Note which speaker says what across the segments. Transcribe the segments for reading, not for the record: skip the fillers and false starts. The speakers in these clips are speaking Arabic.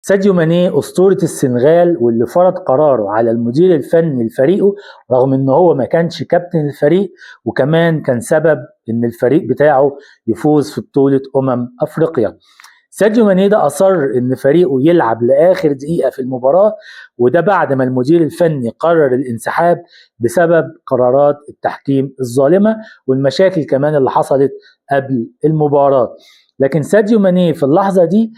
Speaker 1: ساديو ماني أسطورة السنغال واللي فرض قراره على المدير الفني لفريقه رغم ان هو ما كانش كابتن الفريق، وكمان كان سبب ان الفريق بتاعه يفوز في بطولة أفريقيا. ساديو ماني ده أصر ان فريقه يلعب لآخر دقيقة في المباراة، وده بعد ما المدير الفني قرر الانسحاب بسبب قرارات التحكيم الظالمة والمشاكل كمان اللي حصلت قبل المباراة. لكن ساديو ماني في اللحظة دي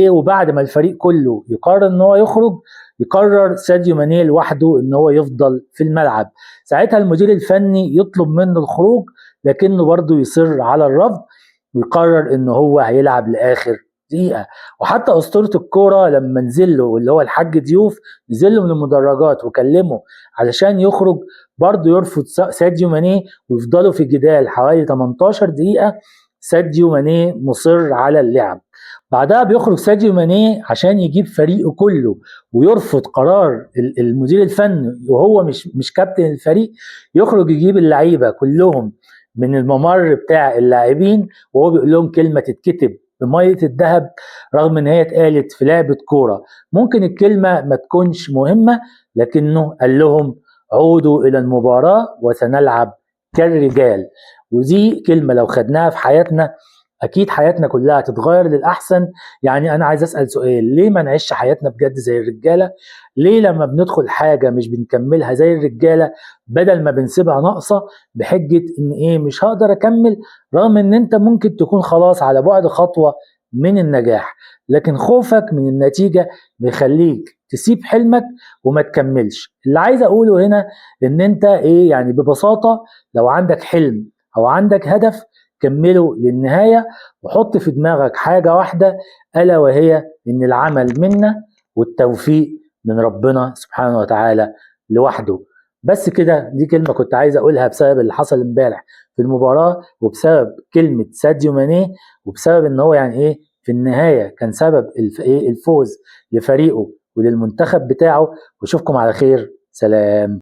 Speaker 1: وبعد ما الفريق كله يقرر ان هو يخرج، يقرر ساديو ماني لوحده ان هو يفضل في الملعب. ساعتها المدير الفني يطلب منه الخروج، لكنه برضه يصر على الرفض ويقرر ان هو هيلعب لاخر دقيقة. وحتى أسطورة الكورة لما نزل له اللي هو الحاج ضيوف، نزل له من المدرجات وكلمه علشان يخرج، برضه يرفض ساديو ماني ويفضلوا في جدال حوالي 18 دقيقة. ساديو ماني مصر على اللعب. بعدها بيخرج ساديو ماني عشان يجيب فريقه كله ويرفض قرار المدير الفني، وهو مش كابتن الفريق. يخرج يجيب اللعيبة كلهم من الممر بتاع اللاعبين، وهو بيقول لهم كلمة تتكتب بمية الذهب، رغم ان هي اتقالت في لعبة كورة ممكن الكلمة ما تكونش مهمة، لكنه قال لهم عودوا الى المباراة وسنلعب كالرجال. ودي كلمة لو خدناها في حياتنا اكيد حياتنا كلها هتتغير للاحسن. يعني انا عايز اسال سؤال، ليه ما نعيش حياتنا بجد زي الرجاله؟ ليه لما بندخل حاجه مش بنكملها زي الرجاله، بدل ما بنسيبها ناقصه بحجه ان مش هقدر اكمل، رغم ان انت ممكن تكون خلاص على بعد خطوه من النجاح، لكن خوفك من النتيجه بيخليك تسيب حلمك وما تكملش. اللي عايز اقوله هنا ان انت يعني ببساطه لو عندك حلم او عندك هدف كمله للنهاية، وحط في دماغك حاجة واحدة ألا وهي إن العمل منا والتوفيق من ربنا سبحانه وتعالى لوحده. بس كده، دي كلمة كنت عايز أقولها بسبب اللي حصل امبارح في المباراة، وبسبب كلمة ساديو ماني، وبسبب إن هو يعني في النهاية كان سبب الفوز لفريقه وللمنتخب بتاعه. واشوفكم على خير، سلام.